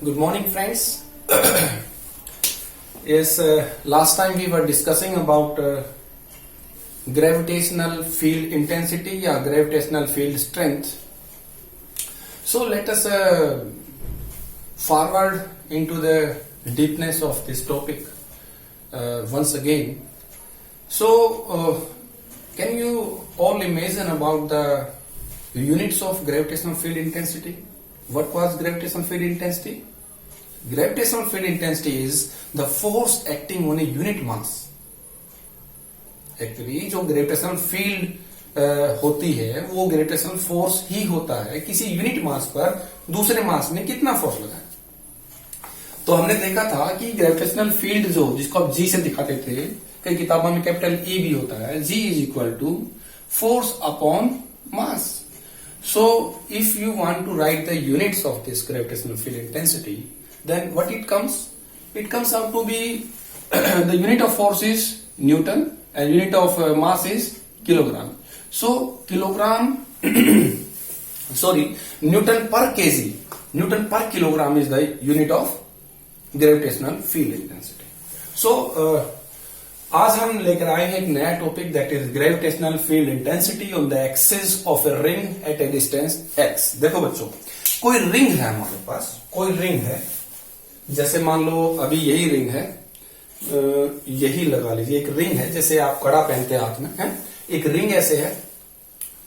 Good morning, friends. Yes, last time we were discussing about gravitational field intensity or gravitational field strength. So let us forward into the deepness of this topic once again. So, can you all imagine about the units of gravitational field intensity? What was gravitational field intensity? Gravitational field intensity is the force acting on a unit mass. Actually जो gravitational field होती है वो gravitational force ही होता है किसी unit mass पर दूसरे मास में कितना फोर्स लगा है। तो हमने देखा था कि ग्रेविटेशनल फील्ड जो जिसको आप जी से दिखाते थे, कई किताबों में कैपिटल ई भी होता है, G is equal to force upon mass. So if you want to write the units of this gravitational field intensity, then what it comes? It comes out to be the unit of force is Newton and unit of mass is kilogram. So kilogram, Newton per kg, Newton per kilogram is the unit of gravitational field intensity. So आज हम लेकर आए हैं एक नया topic that is gravitational field intensity on the axis of a ring at A distance x. देखो बच्चों, कोई रिंग है हमारे पास, कोई रिंग है, जैसे मान लो अभी यही रिंग है, यही लगा लीजिए एक रिंग है, जैसे आप कड़ा पहनते हैं हाथ में है, एक रिंग ऐसे है,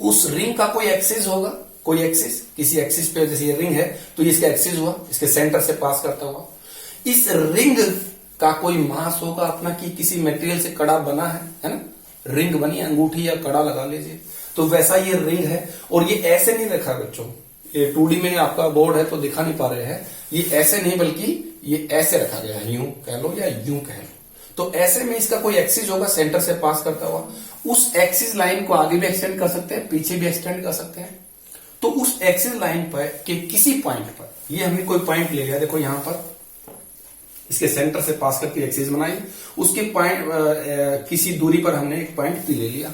उस रिंग का कोई एक्सिस होगा, कोई एक्सिस, किसी एक्सिस पे जैसे ये रिंग है तो ये इसका एक्सिस हुआ, इसके सेंटर से पास करता हुआ. इस रिंग का कोई मास होगा अपना कि किसी मटेरियल से कड़ा बना है ना, रिंग बनी, अंगूठी या कड़ा लगा लीजिए, तो वैसा ये रिंग है. और ये ऐसे नहीं रखा बच्चों, ये 2D में आपका बोर्ड है तो दिखा नहीं पा रहे हैं, ये ऐसे नहीं बल्कि ये ऐसे रखा गया है, यूं कह लो या यूं कह लो. तो ऐसे में इसका कोई एक्सिस होगा सेंटर से पास करता हुआ, उस एक्सिस लाइन को आगे भी एक्सटेंड कर सकते हैं, पीछे भी एक्सटेंड कर सकते हैं. तो उस एक्सिस लाइन पर के किसी पॉइंट पर, ये हमने कोई पॉइंट ले लिया, देखो यहां पर इसके सेंटर से पास करके एक्सिस बनाई, उसके पॉइंट किसी दूरी पर हमने एक पॉइंट पी ले लिया.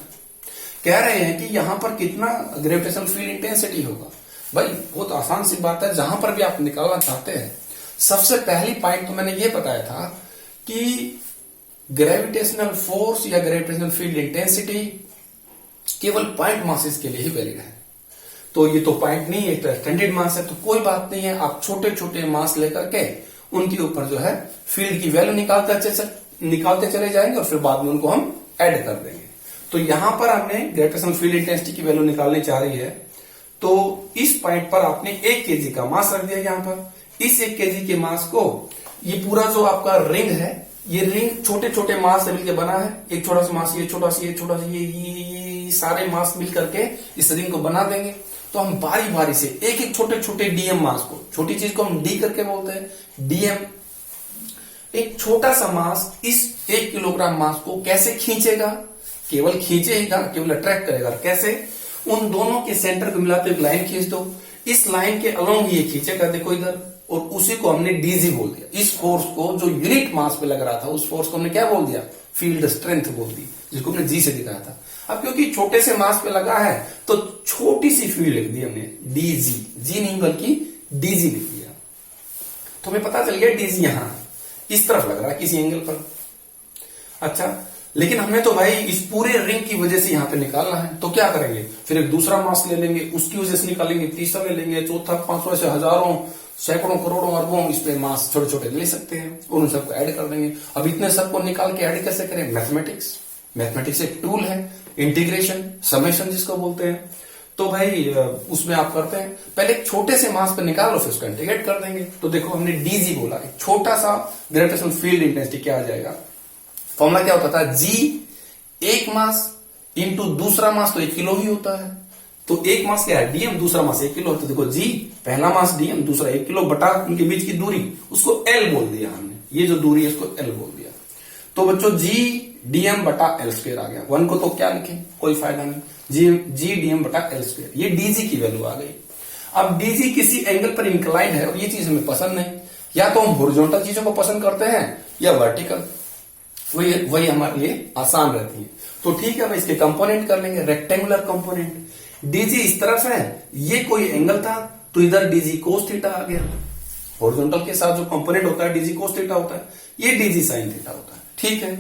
कह रहे हैं कि यहां पर कितना ग्रेविटेशनल फील्ड इंटेंसिटी होगा. भाई बहुत आसान सी बात है, जहां पर भी आप निकालना चाहते हैं, सबसे पहली पॉइंट तो मैंने ये बताया था कि ग्रेविटेशनल फोर्स या ग्रेविटेशनल फील्ड इंटेंसिटी केवल पॉइंट मासेस के लिए ही वैलिड है. तो ये तो पॉइंट नहीं है, तो एक्सटेंडेड मास है, तो कोई बात नहीं है, आप छोटे छोटे मास लेकर के उनके ऊपर जो है फील्ड की वैल्यू निकालते चले जाएंगे और फिर बाद में उनको हम ऐड कर देंगे. तो यहां पर हमने ग्रेविटेशनल फील्ड इंटेंसिटी की वैल्यू निकालनी चाह रही है, तो इस पॉइंट पर आपने 1 केजी का मास रख दिया. यहां पर इस 1 केजी के मास को, ये पूरा जो आपका रिंग है, ये रिंग छोटे छोटे मास से मिलकर बना है, एक छोटा सा मास, ये छोटा सा, ये छोटा सा, ये सारे मास मिल करके इस रिंग को बना देंगे. तो हम बारी बारी से एक एक छोटे छोटे डीएम मास को, छोटी चीज को हम डी करके बोलते हैं, डीएम, एक छोटा सा मास इस 1 किलोग्राम मास को कैसे खींचेगा, केवल खींचेगा, केवल अट्रैक्ट करेगा. कैसे? उन दोनों के सेंटर को मिलाते एक लाइन खींच दो, इस लाइन के अलोंग ये खींचेगा, देखो इधर, और उसी को हमने डीजी बोल दिया. इस फोर्स को जो यूनिट मास पे लग रहा था, उस फोर्स को हमने क्या बोल दिया? फील्ड स्ट्रेंथ बोल दी, जिसको हमने जी से दिखाया था. अब क्योंकि छोटे से मास पे लगा है तो छोटी सी फील्ड लिख दी हमने, डीजी, जी नहीं बल्कि डीजी लिख दिया. तो हमें पता चल गया डीजी यहां इस तरफ लग रहा है किसी एंगल पर. अच्छा, लेकिन हमें तो भाई इस पूरे रिंग की वजह से यहां पे निकालना है, तो क्या करेंगे? फिर एक दूसरा मास ले लेंगे, उसकी वजह से निकालेंगे, तीसरा ले लेंगे, चौथा, 500 ऐसे हजारों, सैकड़ों, करोड़ों, अरबों इस पे मास छोटे छोटे ले सकते हैं और उन सबको ऐड कर देंगे. अब इतने सबको निकाल के ऐड कैसे करें? मैथमेटिक्स एक टूल है, इंटीग्रेशन, समेशन जिसको बोलते हैं. तो भाई उसमें आप करते हैं, पहले एक छोटे से मास पे निकालो, फिर उसको इंटीग्रेट कर देंगे. तो देखो हमने डीजी बोला, एक छोटा सा ग्रेविटेशनल फील्ड इंटेंसिटी क्या आ जाएगा? फॉर्मूला क्या होता था? जी, एक मास इंटू दूसरा मास, तो 1 किलो ही होता है. तो एक मास क्या है? डीएम, दूसरा मास 1 किलो. तो देखो जी, पहला मास डीएम, दूसरा 1 किलो बटा उनके बीच की दूरी, उसको एल बोल दिया हमने, ये जो दूरी है उसको एल बोल दिया. तो बच्चों जी डीएम बटा एल स्क्वायर आ गया. 1 को तो क्या लिखें, कोई फायदा नहीं, जी डीएम बटा एल स्क्वायर, ये डीजी की वैल्यू आ गई. अब डीजी किसी एंगल पर इंक्लाइंड है और ये चीज हमें पसंद नहीं, या तो हम हॉरिजॉन्टल चीजों को पसंद करते हैं या वर्टिकल, वही हमारे लिए आसान रहती है. तो ठीक है, हम इसके कंपोनेंट कर लेंगे, रेक्टेंगुलर कंपोनेंट. डीजी इस तरफ है, ये कोई एंगल था तो इधर डीजी कोस थीटा आ गया. हॉरिजॉन्टल के साथ जो कंपोनेंट होता है डीजी कोस थीटा होता है, ये डीजी साइन थीटा होता है। ठीक है,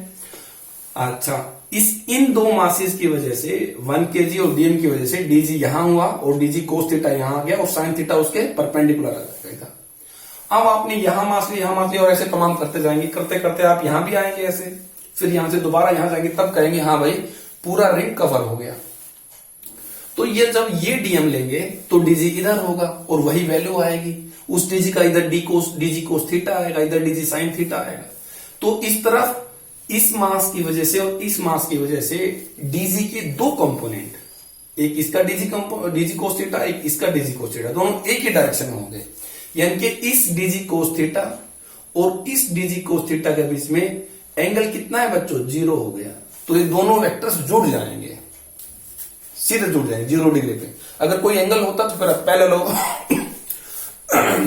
अच्छा इन दो मासेस की वजह से 1 kg और डीएम की वजह से डीजी यहां हुआ और डीजी कोस थीटा यहां आ गया और साइन थीटा उसके परपेंडिकुलर आ जाएगा। अब आपने यहां मास लिया और ऐसे तमाम करते जाएंगे, करते करते आप यहां भी आएंगे ऐसे, फिर यहां से दोबारा यहां जाएंगे, तब कहेंगे हाँ भाई पूरा रिंग कवर हो गया। तो ये जब ये डीएम लेंगे तो डीजी इधर होगा और वही वैल्यू आएगी, उस डीजी का इधर डीजी कोस थीटा आएगा, इधर डीजी साइन थीटा आएगा। तो इस तरफ इस मास की वजह से और इस मास की वजह से डीजी के दो कंपोनेंट, एक इसका डीजी कोस थीटा, एक इसका डीजी कोस थीटा, दोनों एक ही डायरेक्शन में होंगे। यानी कि इस डीजी कोस थीटा और इस डीजी कोस थीटा के बीच में एंगल कितना है बच्चों, 0 हो गया। तो ये दोनों वेक्टर्स जुड़ जाएंगे, सीधे जुड़ जाएंगे 0 डिग्री पे। अगर कोई एंगल होता तो फिर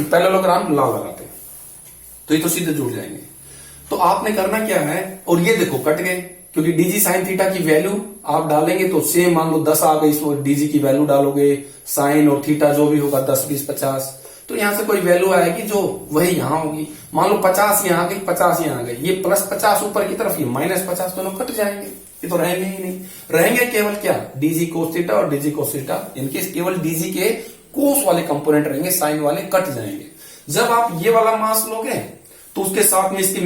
पैरेललोग्राम लॉ लगाते, तो ये तो सीधे जुड़ जाएंगे। तो आपने करना क्या है, और ये देखो कट गए, क्योंकि डीजी साइन थीटा की वैल्यू आप डालेंगे तो सेम, मान लो 10 आ गई, इसमें डीजी की वैल्यू डालोगे, साइन और थीटा जो भी होगा 10, 20, 50, तो यहां से कोई वैल्यू आएगी जो वही यहां होगी। मान लो 50 यहां आ गई, 50 यहां आ गई, ये +50 ऊपर की तरफ, ये -50, दोनों कट जाएंगे, ये तो रहेंगे ही नहीं। रहेंगे केवल क्या, डीजी कोस थीटा और डीजी कोस थीटा, इनके केवल डीजी के कोस वाले कंपोनेंट रहेंगे, साइन वाले कट जाएंगे। जब आप ये वाला मास लोगे तो उसके साथ में इसकी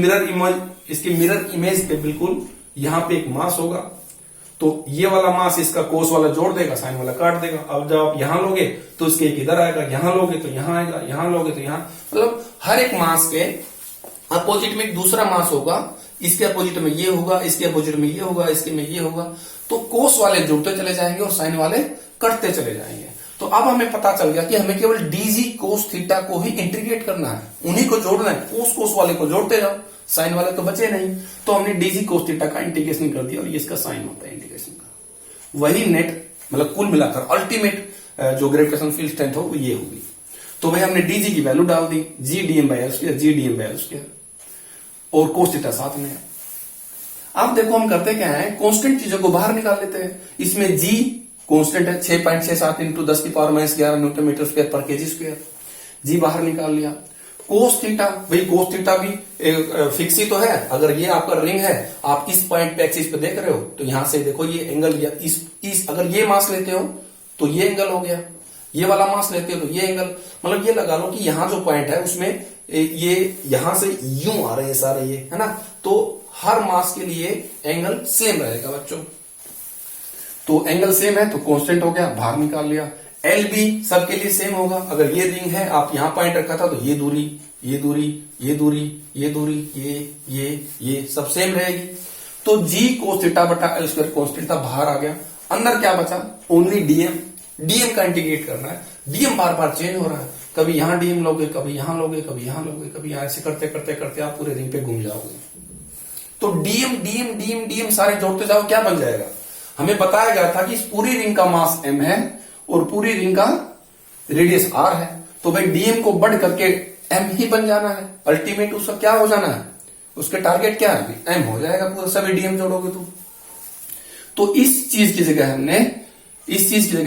मिरर इमेज पे बिल्कुल यहां पे एक मास होगा, तो ये वाला मास इसका कोस वाला जोड़ देगा, साइन वाला काट देगा। अब जब आप यहां लोगे तो इसके एक इधर आएगा, यहां लोगे तो यहां आएगा, यहां लोगे तो यहां, मतलब हर एक मास के अपोजिट में एक दूसरा मास होगा, इसके अपोजिट में ये होगा, इसके अपोजिट में ये होगा, इसके में ये होगा। तो कोस वाले जुड़ते चले जाएंगे और साइन वाले कटते चले जाएंगे। तो अब हमें पता चल गया कि हमें केवल डीजी कोस थीटा को ही इंटीग्रेट करना है, उन्हीं को जोड़ना है, कोस वाले को जोड़ते जाओ, साइन वाले तो बचे नहीं। तो हमने डीजी कोस थीटा का इंटीग्रेशन कर दिया और ये इसका साइन होता है इंटीग्रेशन का। वही नेट मतलब कुल मिलाकर अल्टीमेट जो ग्रेविटेशन फील्ड स्ट्रेंथ हो ये होगी। तो भाई हमने डीजी की वैल्यू डाल दी, G DM by L square, G DM by L square, और कोस थीटा साथ में है। अब देखो हम करते क्या है, कांस्टेंट चीजों को बाहर निकाल लेते हैं। इसमें जी कांस्टेंट है 6.67 × 10⁻11 न्यूटन मीटर स्क्वायर पर केजी स्क्वायर, जी बाहर निकाल लिया। कोस थीटा, भाई कोस थीटा भी फिक्स ही तो है। अगर ये आपका रिंग है, आप इस पॉइंट पे एक्सिस पे देख रहे हो, तो यहां से देखो ये एंगल, इस अगर ये मास लेते हो तो ये एंगल हो गया, ये वाला मास लेते हो तो ये एंगल, मतलब ये लगा लो कि यहां जो पॉइंट है उसमें ये यहां से यूं आ रहे हैं सारे, ये है ना। तो हर मास के लिए एंगल सेम रहेगा बच्चों। तो एंगल सेम है तो कांस्टेंट हो गया, बाहर निकाल लिया। एल भी सबके लिए सेम होगा। अगर ये रिंग है, आप यहां पॉइंट रखा था, तो ये दूरी, ये दूरी, ये दूरी, ये दूरी, ये सब सेम रहेगी। तो जी कोस थीटा बटा एल स्क्वायर कांस्टेंट था, बाहर आ गया। अंदर क्या बचा, ओनली डीएम। डीएम का इंटीग्रेट करना है। डीएम बार बार चेंज हो रहा है, कभी यहां डीएम लोगे, कभी यहां लोगे, कभी यहां लोगे, कभी यहां, ऐसे करते करते करते आप पूरे रिंग पे घूम जाओगे। तो डीएम डीएम डीएम डीएम सारे जोड़ते जाओ, क्या बन जाएगा। हमें बताया गया था कि इस पूरी रिंग का मास m है और पूरी रिंग का रेडियस r है। तो भाई डीएम को बढ़ करके m ही बन जाना है, अल्टीमेट उसका क्या हो जाना है, उसके टारगेट क्या है, m हो जाएगा पूरा, सभी डीएम जोड़ोगे तो इस चीज की जगह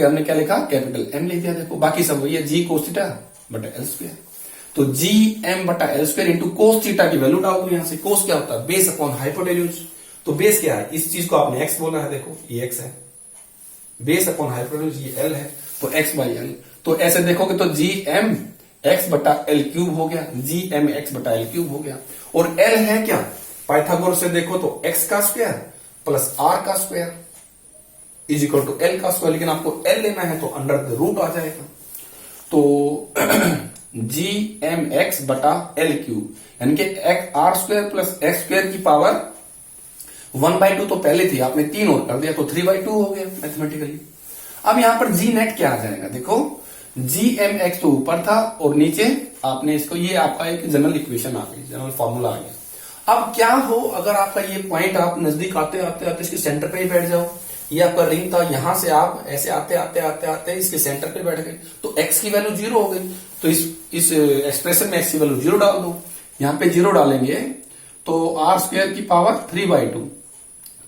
हमने क्या लिखा, कैपिटल M लिख दिया। देखो बाकी सब वही है, जी कोस थीटा बटा एल स्क्वायर। तो जी एम बटा L square into cos theta की वैल्यू डाल दो यहां से। कोस क्या होता है, बेस अपॉन हाइपोटेन्यूज। तो बेस क्या है, इस चीज को आपने x बोला है, देखो ये x है, बेस अपॉन हाइपोटेन्यूज ये l है, तो x बाई एल। तो ऐसे देखोगे तो जी एम एक्स बटा एल क्यूब हो गया, जी एम एक्स बटा एल क्यूब हो गया। और l है क्या, पाइथागोरस से देखो तो x का स्क्वायर प्लस r का square is equal to l का स्क्वायर, लेकिन आपको l लेना है तो अंडर द रूट आ जाएगा। तो जी एम एक्स बटा एल क्यूब, यानी कि r square plus x square की पावर 1/2 तो पहले थी, आपने 3 और कर दिया तो 3/2 हो गया मैथमेटिकली। अब यहां पर जी नेट क्या आ जाएगा, देखो जी एम एक्स तो ऊपर था और नीचे आपने इसको, ये आपका एक जनरल इक्वेशन आ गई, जनरल फॉर्मूला आ गया। अब क्या हो अगर आपका ये पॉइंट, आप नजदीक आते आते आते इसके सेंटर पे ही बैठ जाओ। ये आपका रिंग था, यहां से आप ऐसे आते आते आते आते इसके सेंटर पे बैठ गए, तो x की वैल्यू 0 हो गई। तो इस एक्सप्रेशन में x की वैल्यू 0 डाल दो। यहां पे 0 डालेंगे तो r स्क्वायर की पावर 3/2,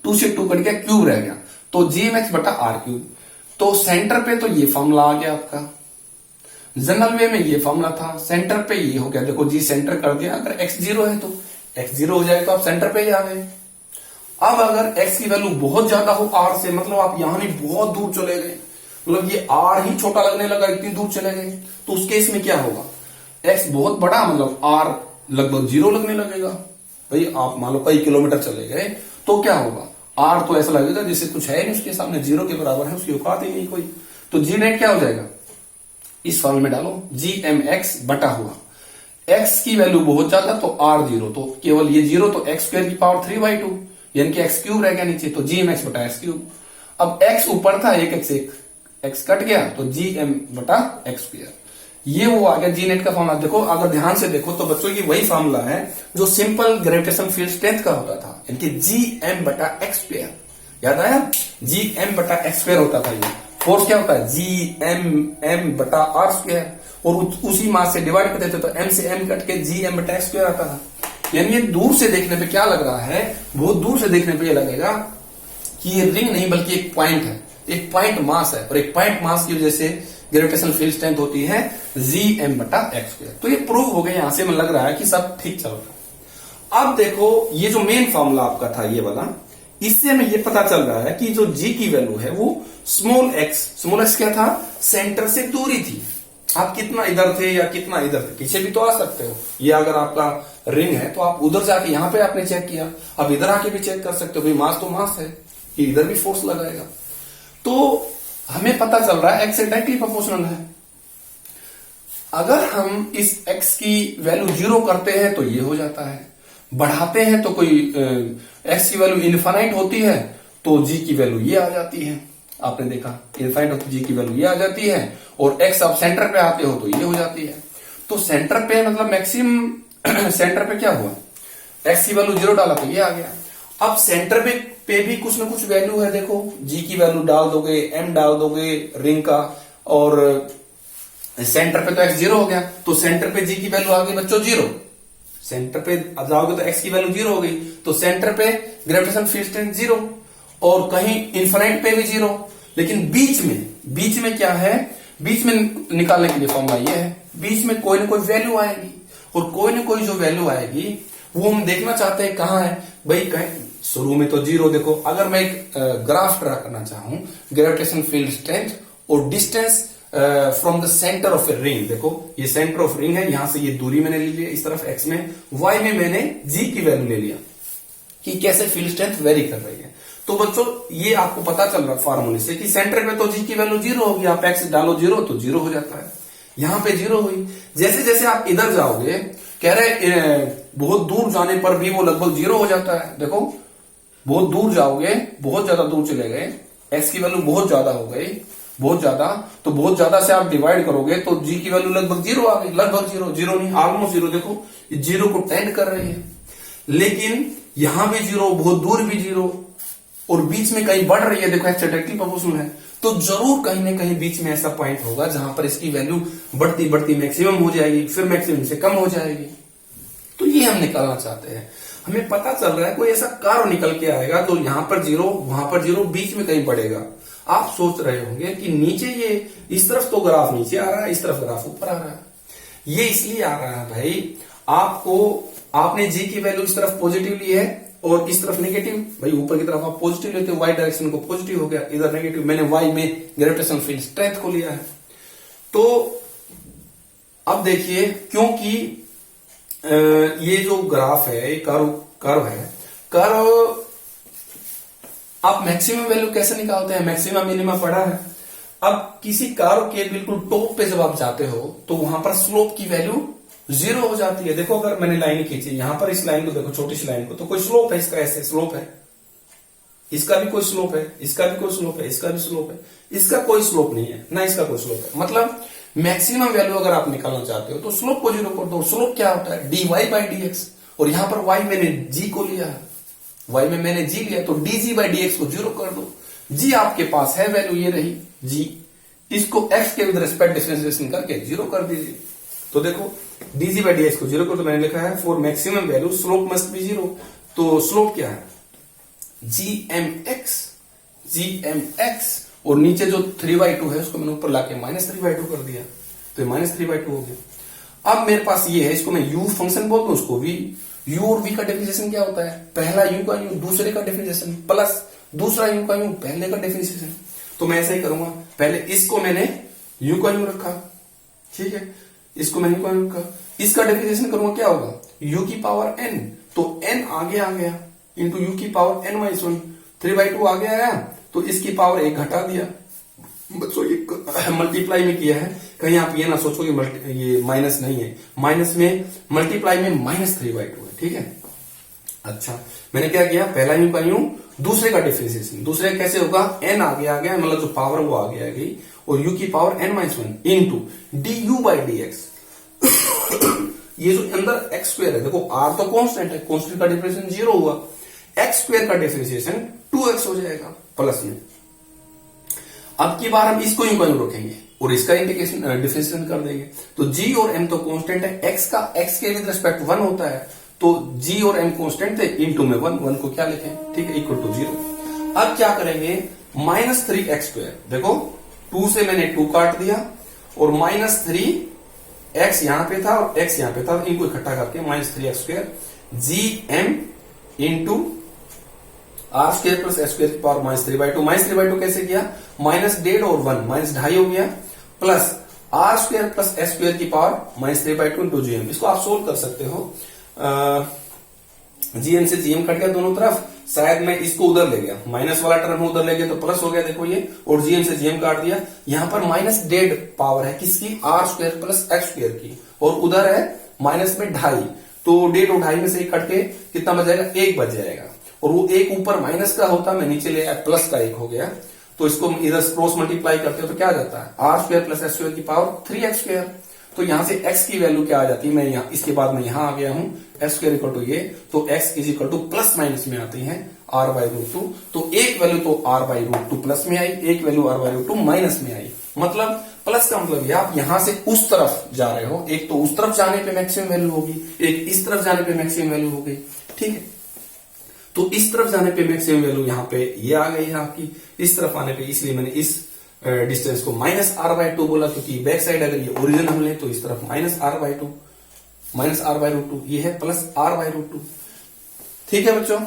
2 से 2 कट गया, क्यूब रह गया, तो जी एम एक्स बटा आर क्यूब। तो सेंटर पे तो ये फॉर्मूला आ गया आपका, जनरल वे में ये फॉर्मूला था, सेंटर पे ये हो गया, देखो जी सेंटर कर दिया, अगर x 0 है तो x 0 हो जाए तो आप सेंटर पे ही आ गए। अब अगर x की वैल्यू बहुत ज्यादा हो r से, मतलब आप यहां नहीं बहुत दूर चले गए, मतलब ये r ही छोटा लगने लगा, इतनी दूर चले गए, तो उस केस में क्या होगा, x बहुत बड़ा मतलब r लगभग 0 लगने लगेगा। भाई आप मान लो कई किलोमीटर चले गए तो क्या होगा, r तो ऐसा लगेगा जैसे कुछ है नहीं उसके सामने, 0 के बराबर है, उसकी औकात ही नहीं कोई। तो जी नेट क्या हो जाएगा, इस फॉर्मूले में डालो, जी एम एक्स बटा हुआ x की वैल्यू बहुत ज्यादा तो r 0, तो केवल ये 0 तो x स्क्वायर की पावर 3/2 यानी कि x क्यूब रह गया नीचे, तो जी एम एक्स बटा एक्स क्यूब। अब x ऊपर था, एक x कट गया तो जी एम बटा एक्स स्क्वायर, ये वो आ गया जी नेट का फॉर्मूला। देखो अगर ध्यान से देखो तो बच्चों ये वही फॉर्मूला है जो सिंपल ग्रेविटेशन फील्ड स्ट्रेंथ का होता था, यानी कि जी एम बटा एक्स स्क्वायर, याद आया, जी एम बटा एक्स स्क्वायर होता था। ये फोर्स क्या होता है, जी एम बटा आर स्क्वायर, और उसी मास से डिवाइड करते थे तो एम से एम कट के जी एम बटा एक्स स्क्वायर आता था। यानी ये दूर से देखने पे क्या लग रहा है, बहुत दूर से देखने पे ये लगेगा कि ये रिंग नहीं बल्कि एक पॉइंट है, एक पॉइंट मास है, और एक पॉइंट मास की वजह से ग्रेविटेशनल फील्ड स्ट्रेंथ होती है जी एम बटा एक्स स्क्वायर। तो ये प्रूव हो गया, यहां से मुझे लग रहा है कि सब ठीक चल रहा है। अब देखो ये जो मेन फॉर्मूला आपका था ये वाला, इससे हमें ये पता चल रहा है कि जो जी की वैल्यू है वो स्मॉल एक्स क्या था, सेंटर से दूरी थी। आप कितना इधर थे या कितना इधर थे, पीछे भी तो आ सकते हो। ये अगर आपका रिंग है तो आप उधर जाके यहां पे आपने चेक किया, अब इधर आके भी चेक कर सकते हो, भाई मास तो मास है, कि इधर भी फोर्स लगाएगा। तो हमें पता चल रहा है एक्स डायरेक्टली प्रोपोर्शनल है। अगर हम इस एक्स की वैल्यू 0 करते हैं तो ये हो जाता है, बढ़ाते हैं तो कोई एक्स की वैल्यू इनफाइनाइट होती है तो जी की वैल्यू ये आ जाती है। आपने देखा इनफाइनाइट होती जी की वैल्यू ये आ जाती है, और एक्स आप सेंटर पे आते हो तो ये हो जाती है। तो सेंटर पे मतलब मैक्सिमम सेंटर पे क्या हुआ, एक्स की वैल्यू 0 डाला तो ये आ गया। अब सेंटर पे भी कुछ ना कुछ वैल्यू है, देखो जी की वैल्यू डाल दोगे, एम डाल दोगे रिंग का, और सेंटर पे तो एक्स 0 हो गया, तो सेंटर पे जी की वैल्यू आ गई बच्चों 0। सेंटर पे जाओगे तो एक्स की वैल्यू 0 हो गई, तो सेंटर पे ग्रेविटेशन फील्ड स्ट्रेंथ 0, और कहीं इन्फिनाइट पे भी 0। लेकिन बीच में क्या है, बीच में निकालने के लिए फॉर्मूला ये है, बीच में कोई ना कोई वैल्यू आएगी, और कोई ना कोई जो वैल्यू आएगी वो हम देखना चाहते हैं कहां है। भाई कहीं शुरू में तो 0, देखो अगर मैं एक ग्राफ ड्रा करना चाहूं, ग्रेविटेशन फील्ड स्ट्रेंथ और distance from the centre of a ring, देखो ये सेंटर ऑफ रिंग है, यहां से ये दूरी मैंने ले लिया इस तरफ एक्स में, वाई में मैंने जी की वैल्यू ले लिया कि कैसे फील्ड स्ट्रेंथ वेरी कर रही है। तो बच्चों ये आपको पता चल रहा है फार्मूले से कि सेंटर पे तो जी की वैल्यू 0 होगी, आप एक्स डालो 0 तो 0 हो जाता है, यहां पे 0 हुई। जैसे जैसे आप इधर जाओगे, कह रहे बहुत दूर जाने पर भी वो लगभग 0 हो जाता है। देखो बहुत दूर जाओगे, बहुत ज्यादा दूर चले गए, एक्स की वैल्यू बहुत ज्यादा हो गई, बहुत ज्यादा, तो बहुत ज्यादा से आप डिवाइड करोगे तो जी की वैल्यू लगभग 0 आ गई, लगभग 0 नहीं ऑलमोस्ट 0, देखो ये 0 को टेंड कर रही है। लेकिन यहां भी 0, बहुत दूर भी 0, और बीच में कहीं बढ़ रही है, देखो एक्स डायरेक्टली प्रोपोर्शनल है, तो जरूर कहीं ना कहीं बीच में ऐसा पॉइंट होगा जहां पर इसकी वैल्यू बढ़ती बढ़ती मैक्सिमम हो जाएगी, फिर मैक्सिमम से कम हो जाएगी। तो ये हम निकालना चाहते हैं। हमें पता चल रहा है कोई ऐसा कर्व निकल के आएगा तो यहां पर 0, वहां पर 0, बीच में कहीं बढ़ेगा। आप सोच रहे होंगे कि नीचे ये इस तरफ तो ग्राफ नीचे आ रहा है, इस तरफ ग्राफ ऊपर आ रहा है। ये इसलिए आ रहा है भाई, आपने जी की वैल्यू इस तरफ पॉजिटिव ली है और इस तरफ नेगेटिव, भाई ऊपर की तरफ आप पॉजिटिव लेते हो, वाई डायरेक्शन को पॉजिटिव हो गया, इधर नेगेटिव, मैंने वाई में ग्रेविटेशन फील्ड स्ट्रेंथ को लिया है। तो अब देखिए, क्योंकि ये जो ग्राफ है, कर्व है, कर्व आप मैक्सिमम वैल्यू कैसे निकालते हैं, मैक्सिमम मिनिमा पढ़ा है। अब किसी कर्व के बिल्कुल टॉप पे जब आप जाते हो तो वहां पर स्लोप की वैल्यू 0 हो जाती है। देखो अगर मैंने लाइन खींची, यहां पर इस लाइन को देखो, छोटी सी लाइन को, तो कोई स्लोप है इसका, ऐसे स्लोप है, इसका भी कोई स्लोप है, इसका भी कोई स्लोप है, इसका भी स्लोप है, इसका कोई स्लोप नहीं है, ना इसका कोई स्लोप है। मतलब मैक्सिमम वैल्यू अगर आप निकालना चाहते हो तो स्लोप को 0 कर दो। स्लोप क्या होता है, dy/dx, और यहां पर y मैंने g को लिया है, y में मैंने g लिया, तो dg/dx को 0 कर दो। g आपके पास है वैल्यू, ये रही g, इसको x के विद रिस्पेक्ट डिफरेंशिएशन करके 0 कर दीजिए। तो देखो dg/dx को 0 कर दो, मैंने लिखा है for maximum value slope must be 0। तो स्लोप क्या है, gmx, और नीचे जो 3/2 है उसको मैंने ऊपर लाके -3/2 कर दिया। तो ये -3/2 हो गया। अब मेरे पास ये है, इसको मैं u फंक्शन बोलता हूं, उसको v। u और v का डिफरेंशिएशन क्या होता है? पहला u का u दूसरे का डिफरेंशिएशन प्लस दूसरा u का u पहले का डिफरेंशिएशन। तो मैं ऐसा ही करूंगा, पहले इसको मैंने u का u रखा, ठीक है, इसको मैंने u का u रखा, इसका डिफरेंशिएशन करूंगा, क्या होगा? u की पावर n, तो n आगे आ गया इंटू u की पावर n माइनस 1, 3/2 आगे आया, तो इसकी पावर 1 घटा दिया। बच्चों ये मल्टीप्लाई में किया है, कहीं आप ये ना सोचो कि ये माइनस नहीं है, माइनस में मल्टीप्लाई में -3/2 है, ठीक है। अच्छा, मैंने क्या किया, पहला u का u दूसरे का डिफरेंशिएशन, दूसरे का कैसे होगा? n आगे आ गया, मतलब जो पावर वो आगे आ गई, और u की power n minus 1 into du/dx। ये जो अंदर x स्क्वायर है, देखो r तो कांस्टेंट है, कांस्टेंट का डिफरेंशिएशन 0 हुआ, x स्क्वायर का डिफरेंशिएशन 2x हो जाएगा प्लस में। अब की बार हम इसको यूं रखेंगे और इसका इंटीग्रेशन डिफरेंशिएशन कर देंगे, तो g और m तो कांस्टेंट है, x के विद रिस्पेक्ट 1 होता है, तो g और m कांस्टेंट थे, इंटू में 1 को क्या लिखें, ठीक है, इक्वल टू 0। अब क्या करेंगे, -3x², देखो 2 से मैंने 2 काट दिया, और -3x यहां पे था और x यहां पे था, इनको इकट्ठा करके -3x² gm into r² plus s² की पावर -3/2 कैसे किया, -1.5 और 1 -2.5 हो गया, प्लस r² प्लस s² की पावर -3/2 इंटू gm। इसको आप सोल्व कर सकते हो, gm से gm कट गया दोनों तरफ, शायद मैं इसको उधर ले गया, माइनस वाला टर्म उधर ले गया तो प्लस हो गया, देखो ये, और gm से gm काट दिया, यहां पर -1.5 पावर है किसकी, r² प्लस x² की, और उधर है -2.5, तो 1.5 और 2.5 में से 1 कट के कितना बच जाएगा, 1 बच जाएगा, और वो 1 ऊपर माइनस का होता, मैं नीचे ले आया, प्लस का 1 हो गया, तो इसको इधर क्रॉस मल्टीप्लाई करते हो तो क्या आ जाता है, r² प्लस s² की पावर 3x²। तो यहां से x की वैल्यू क्या आ जाती है, मैं यहां, इसके बाद मैं यहां आ गया हूं, s² इक्वल टू ये, तो x is equal two plus minus में आती है r/√2, तो एक वैल्यू तो r/√2 प्लस में आई, एक वैल्यू r/√2 माइनस में आई, मतलब प्लस का मतलब ये आप यहां से उस तरफ जा रहे हो, एक तो उस तरफ जाने पे मैक्सिमम वैल्यू होगी, एक इस तरफ जाने पे मैक्सिमम वैल्यू हो गई, ठीक है। तो इस तरफ जाने पे मैक्सिमम वैल्यू यहाँ पे ये आ गई है आपकी, इस तरफ आने पे, इसलिए मैंने इस डिस्टेंस को -r/2 बोला, क्योंकि बैक साइड अगर ये ओरिजिन हम ले तो इस तरफ -r/2, ये है प्लस r/√2, ठीक है बच्चों।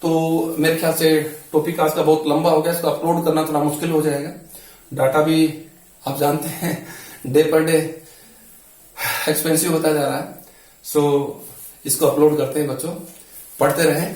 तो मेरे ख्याल से टॉपिक आज का बहुत लंबा हो गया, इसको अपलोड करना थोड़ा मुश्किल हो जाएगा, डाटा भी आप जानते हैं डे पर डे एक्सपेंसिव होता जा रहा है, सो इसको अपलोड करते हैं बच्चों, पढ़ते रहें।